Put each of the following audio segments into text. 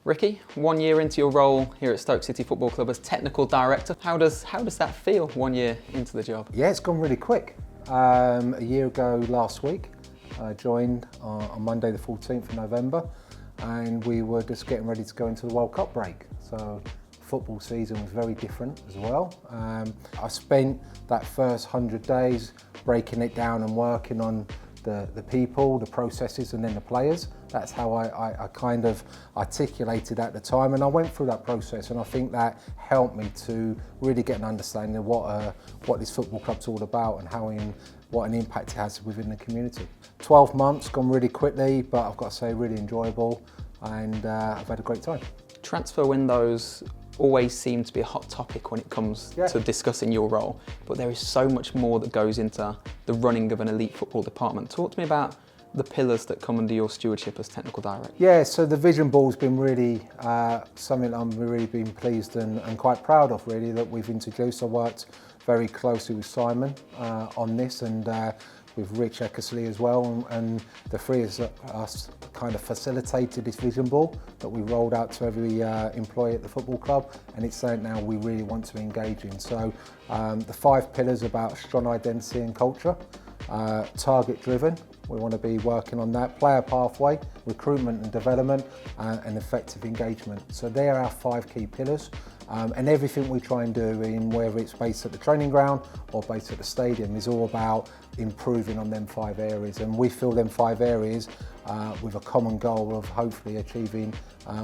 Ricky, 1 year into your role here at Stoke City Football Club as technical director, how does that feel 1 year into the job? Yeah, it's gone really quick. A year ago last week, I joined on Monday the 14th of November, and we were just getting ready to go into the World Cup break. So football season was very different as well. I spent that first 100 days breaking it down and working on the people, the processes, and then the players. That's how I kind of articulated at the time, and I went through that process, and I think that helped me to really get an understanding of what this football club's all about and what an impact it has within the community. 12 months gone really quickly, but I've got to say really enjoyable, and I've had a great time. Transfer windows always seem to be a hot topic when it comes to discussing your role, but there is so much more that goes into the running of an elite football department. Talk to me about the pillars that come under your stewardship as technical director. Yeah, so the vision board's been really something I'm really been pleased and quite proud of, really, that we've introduced. I worked very closely with Simon on this, and with Rich Eckersley as well, and the three of us kind of facilitated this vision board that we rolled out to every employee at the football club, and it's something now we really want to engage in. So the 5 pillars about strong identity and culture, target driven, we want to be working on that, player pathway, recruitment and development, and effective engagement. So they are our 5 key pillars. And everything we try and do, in whether it's based at the training ground or based at the stadium, is all about improving on them 5 areas. And we fill them 5 areas with a common goal of hopefully achieving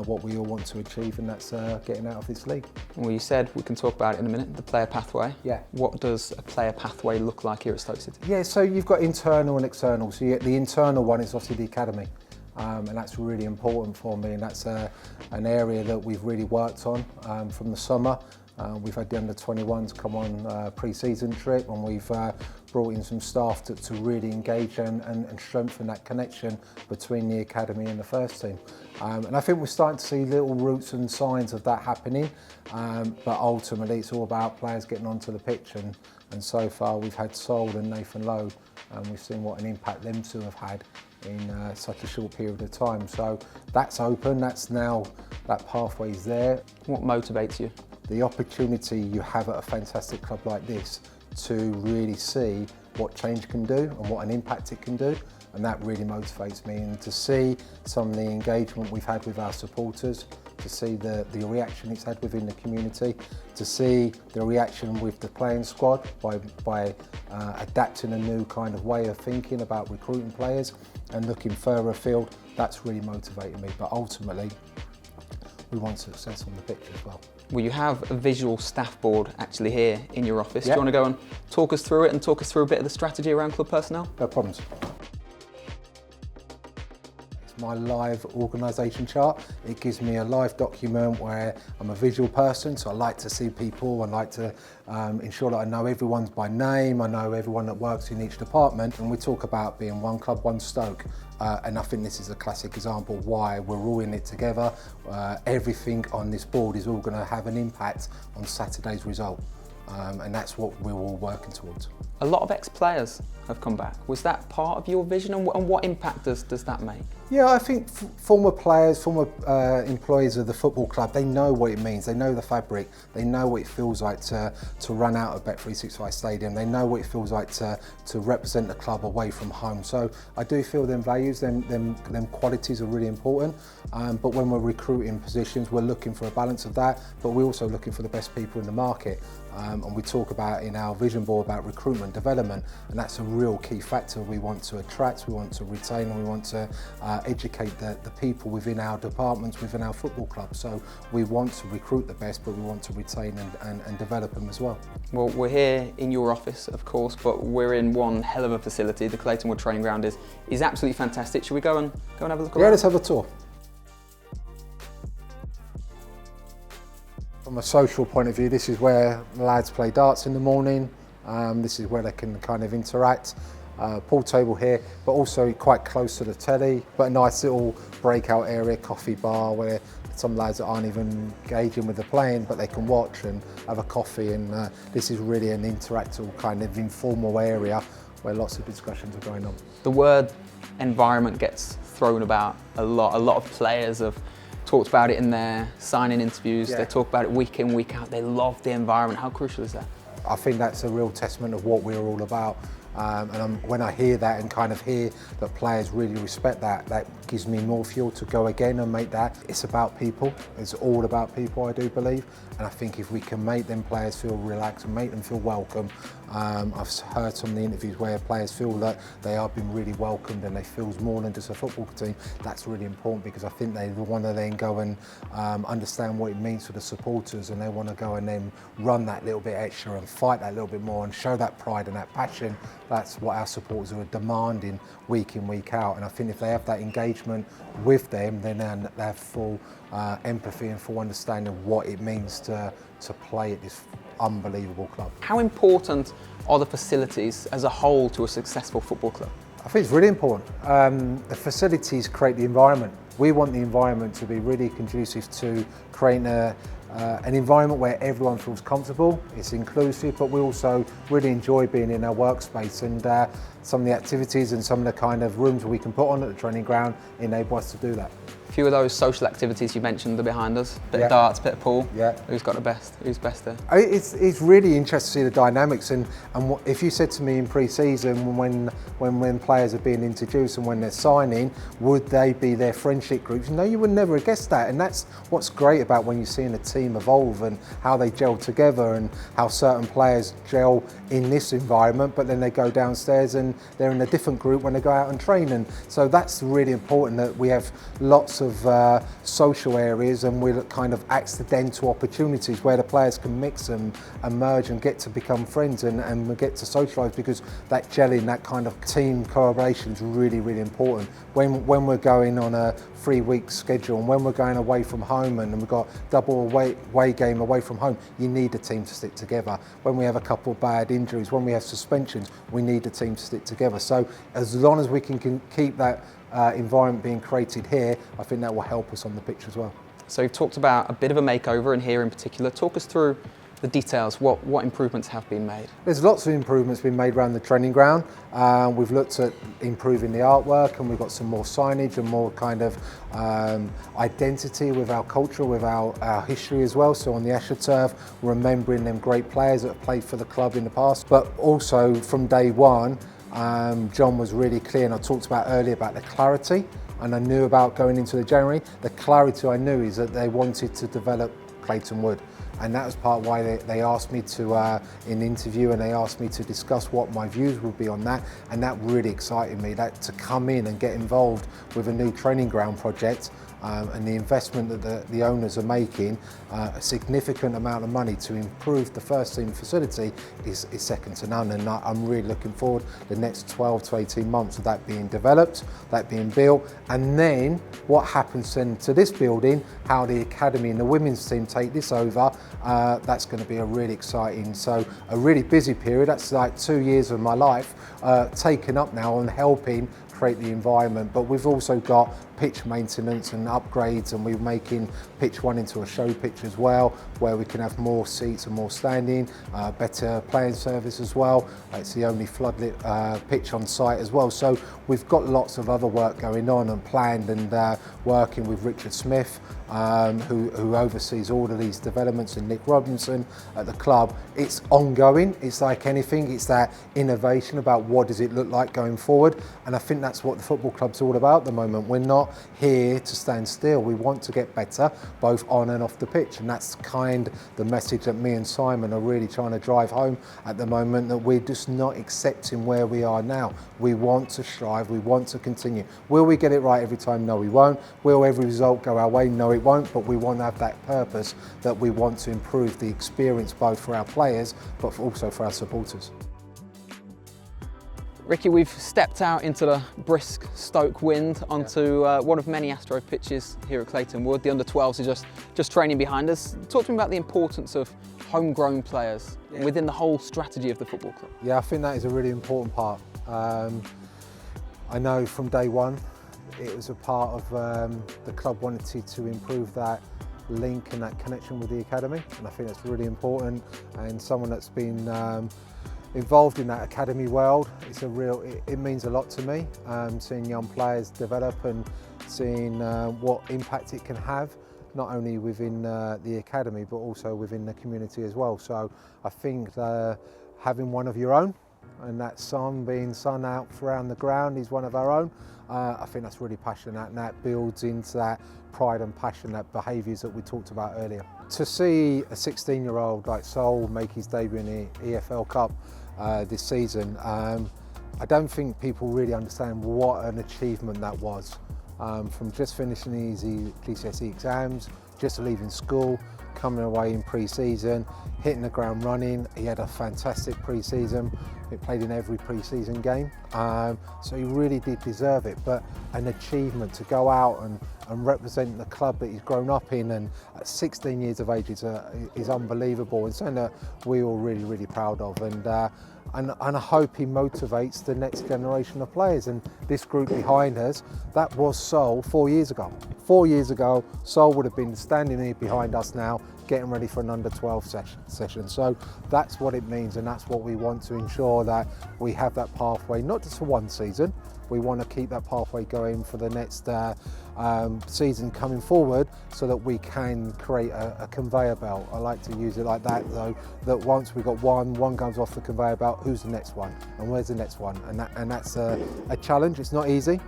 what we all want to achieve, and that's getting out of this league. Well, you said, we can talk about it in a minute, the player pathway. Yeah. What does a player pathway look like here at Stoke City? Yeah, so you've got internal and external. So the internal one is obviously the academy. And that's really important for me, and that's an area that we've really worked on from the summer. We've had the under-21s come on pre-season trip, and we've brought in some staff to really engage and strengthen that connection between the academy and the first team. And I think we're starting to see little roots and signs of that happening, but ultimately it's all about players getting onto the pitch, and so far we've had Sol and Nathan Lowe, and we've seen what an impact them two have had in such a short period of time. So that's open, that's now, that pathway's there. What motivates you? The opportunity you have at a fantastic club like this to really see what change can do and what an impact it can do, and that really motivates me. And to see some of the engagement we've had with our supporters, to see the reaction it's had within the community, to see the reaction with the playing squad by adapting a new kind of way of thinking about recruiting players and looking further afield, that's really motivating me. But ultimately, we want success on the pitch as well. Well, you have a visual staff board actually here in your office. Yep. Do you want to go and talk us through it and talk us through a bit of the strategy around club personnel? No problems. My live organisation chart. It gives me a live document where I'm a visual person, so I like to see people. I like to ensure that I know everyone's by name, I know everyone that works in each department, and we talk about being one club, one Stoke, and I think this is a classic example why we're all in it together. Everything on this board is all going to have an impact on Saturday's result, and that's what we're all working towards. A lot of ex-players have come back. Was that part of your vision, and what impact does that make? Yeah, I think former players, former employees of the football club, they know what it means. They know the fabric. They know what it feels like to run out of Bet365 Stadium. They know what it feels like to represent the club away from home. So I do feel them values, them qualities are really important. But when we're recruiting positions, we're looking for a balance of that, but we're also looking for the best people in the market. And we talk about in our vision board about recruitment, development, and that's a real key factor. We want to attract, we want to retain, and we want to educate the people within our departments, within our football club. So we want to recruit the best, but we want to retain and develop them as well. Well, we're here in your office, of course, but we're in one hell of a facility. The Clayton Wood training ground is absolutely fantastic. Should we go and have a look around? Yeah, let's have a tour. From a social point of view, this is where the lads play darts in the morning. This is where they can kind of interact. Pool table here, but also quite close to the telly, but a nice little breakout area, coffee bar, where some lads that aren't even engaging with the playing, but they can watch and have a coffee, and this is really an interactive kind of informal area where lots of discussions are going on. The word environment gets thrown about a lot. A lot of players have talked about it in their signing interviews. Yeah. They talk about it week in, week out. They love the environment. How crucial is that? I think that's a real testament of what we're all about. When I hear that and kind of hear that players really respect that, that gives me more fuel to go again and make that. It's about people. It's all about people, I do believe. And I think if we can make them players feel relaxed and make them feel welcome, I've heard some of the interviews where players feel that they are being really welcomed and they feel more than just a football team. That's really important because I think they want to then go and understand what it means for the supporters, and they want to go and then run that little bit extra and fight that little bit more and show that pride and that passion. That's what our supporters are demanding week in, week out. And I think if they have that engagement with them, then they have full empathy and full understanding of what it means to play at this unbelievable club. How important are the facilities as a whole to a successful football club? I think it's really important. The facilities create the environment. We want the environment to be really conducive to creating an environment where everyone feels comfortable, it's inclusive, but we also really enjoy being in our workspace, and some of the activities and some of the kind of rooms we can put on at the training ground enable us to do that. A few of those social activities you mentioned are behind us. Bit Yeah. of darts, bit of pool. Yeah. Who's got the best? Who's best there? It's really interesting to see the dynamics, and if you said to me in pre-season when players are being introduced and when they're signing, would they be their friendship groups? No, you would never have guessed that, and that's what's great about when you're seeing a team evolve and how they gel together and how certain players gel in this environment, but then they go downstairs and they're in a different group when they go out and train. And so that's really important that we have lots of social areas, and we're kind of accidental opportunities where the players can mix and merge and get to become friends and we get to socialise, because that gelling, that kind of team collaboration is really, really important. When we're going on a 3-week schedule and when we're going away from home and we've got double away game away from home, you need the team to stick together. When we have a couple of bad injuries, when we have suspensions, we need the team to stick together. So as long as we can keep that environment being created here, I think that will help us on the pitch as well. So you've talked about a bit of a makeover, and here in particular, talk us through the details. What improvements have been made? There's lots of improvements been made around the training ground. We've looked at improving the artwork, and we've got some more signage and more kind of identity with our culture, with our history as well. So on the AstroTurf, remembering them great players that have played for the club in the past. But also from day one, John was really clear, and I talked about earlier about the clarity, and I knew about going into the January. The clarity I knew is that they wanted to develop Clayton Wood. And that was part of why they asked me to, in the interview, and they asked me to discuss what my views would be on that. And that really excited me, that to come in and get involved with a new training ground project and the investment that the owners are making, a significant amount of money to improve the first team facility is second to none. And I'm really looking forward the next 12 to 18 months of that being developed, that being built, and then what happens then to this building, how the academy and the women's team take this over. That's going to be a really exciting, so a really busy period. That's like 2 years of my life taken up now on helping create the environment. But we've also got pitch maintenance and upgrades, and we're making pitch 1 into a show pitch as well, where we can have more seats and more standing, better playing service as well. It's the only floodlit pitch on site as well. So we've got lots of other work going on and planned, and working with Richard Smith, who oversees all of these developments, and Nick Robinson at the club. It's ongoing. It's like anything. It's that innovation about what does it look like going forward. And I think that's what the football club's all about at the moment. We're not here to stand still. We want to get better, both on and off the pitch. And that's kind of the message that me and Simon are really trying to drive home at the moment, that we're just not accepting where we are now. We want to strive. We want to continue. Will we get it right every time? No, we won't. Will every result go our way? No, it won't. But we want to have that purpose, that we want to improve the experience both for our players, but also for our supporters. Ricky, we've stepped out into the brisk Stoke wind onto one of many Astro pitches here at Clayton Wood. The under-12s are just training behind us. Talk to me about the importance of homegrown players within the whole strategy of the football club. Yeah, I think that is a really important part. I know from day one it was a part of the club wanted to improve that link and that connection with the academy, and I think that's really important. And someone that's been involved in that academy world, it means a lot to me, seeing young players develop and seeing what impact it can have, not only within the academy but also within the community as well. So I think having one of your own, and that son being son out around the ground, he's one of our own. I think that's really passionate, and that builds into that pride and passion, that behaviours that we talked about earlier. To see a 16-year-old like Sol make his debut in the EFL Cup this season, I don't think people really understand what an achievement that was. From just finishing his GCSE exams, just leaving school, coming away in pre-season, hitting the ground running. He had a fantastic pre-season. He played in every pre-season game, so he really did deserve it. But an achievement to go out and represent the club that he's grown up in, and at 16 years of age is unbelievable, and something that we're all really, really proud of. And I hope he motivates the next generation of players. And this group behind us, that was Sol 4 years ago. 4 years ago, Sol would have been standing here behind us now, getting ready for an under-12 session. So that's what it means, and that's what we want to ensure, that we have that pathway, not just for one season. We want to keep that pathway going for the next season coming forward, so that we can create a conveyor belt. I like to use it like that, though, that once we've got one comes off the conveyor belt, who's the next one and where's the next one? And that's a challenge. It's not easy.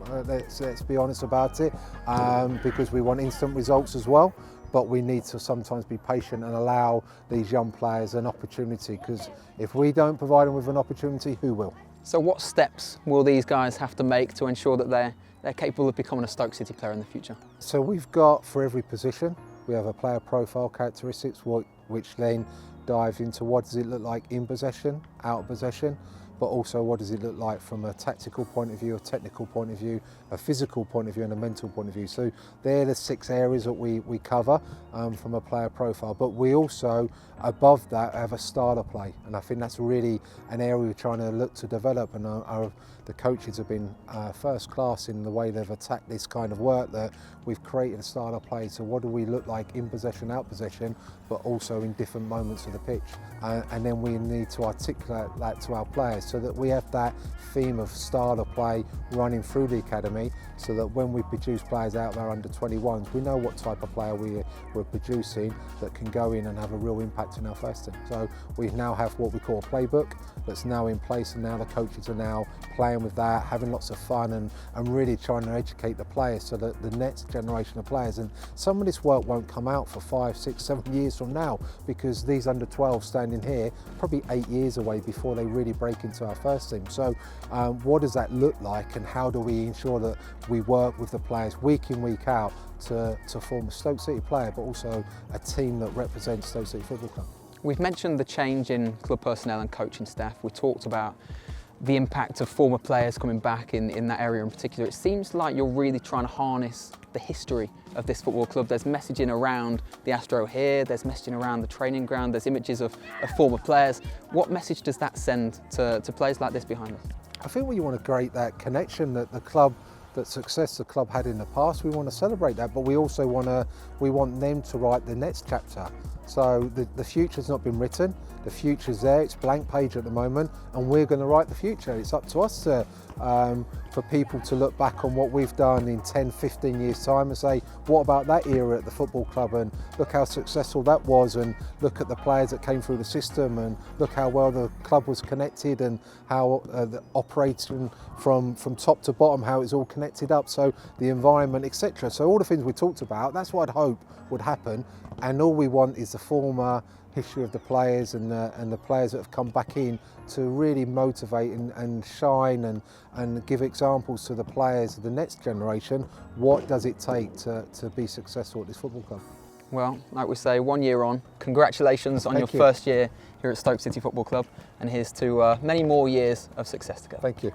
Let's be honest about it, because we want instant results as well. But we need to sometimes be patient and allow these young players an opportunity, because if we don't provide them with an opportunity, who will? So what steps will these guys have to make to ensure that they're capable of becoming a Stoke City player in the future? So we've got, for every position, we have a player profile characteristics, which then dive into what does it look like in possession, out of possession, but also what does it look like from a tactical point of view, a technical point of view, a physical point of view and a mental point of view. So they're the 6 areas that we cover from a player profile. But we also, above that, have a style of play. And I think that's really an area we're trying to look to develop. And the coaches have been first class in the way they've attacked this kind of work, that we've created a style of play. So what do we look like in possession, out possession, but also in different moments of the pitch. And then we need to articulate that to our players, so that we have that theme of style of play running through the academy, so that when we produce players out of our under-21s, we know what type of player we're producing that can go in and have a real impact in our first team. So we now have what we call a playbook that's now in place, and now the coaches are now playing with that, having lots of fun and really trying to educate the players, so that the next generation of players, and some of this work won't come out for 5, 6, 7 years from now, because these under-12 standing here probably 8 years away before they really break into our first team. So what does that look like, and how do we ensure that we work with the players week in, week out to form a Stoke City player, but also a team that represents Stoke City Football Club? We've mentioned the change in club personnel and coaching staff. We talked about the impact of former players coming back in that area in particular. It seems like you're really trying to harness the history of this football club. There's messaging around the Astro here, there's messaging around the training ground, there's images of former players. What message does that send to players like this behind us? I think we want to create that connection that the club, that success the club had in the past. We want to celebrate that, but we also want them to write the next chapter. So the future's not been written, the future's there, it's blank page at the moment, and we're going to write the future. It's up to us to, for people to look back on what we've done in 10, 15 years time and say, what about that era at the football club, and look how successful that was, and look at the players that came through the system, and look how well the club was connected, and how the operation from top to bottom, how it's all connected up, so the environment, etc. So all the things we talked about, that's what I'd hope would happen, and all we want is the former history of the players and the players that have come back in to really motivate and shine and give examples to the players of the next generation. What does it take to be successful at this football club? Well, like we say, 1 year on, congratulations on your first year here at Stoke City Football Club, and here's to many more years of success together. Thank you.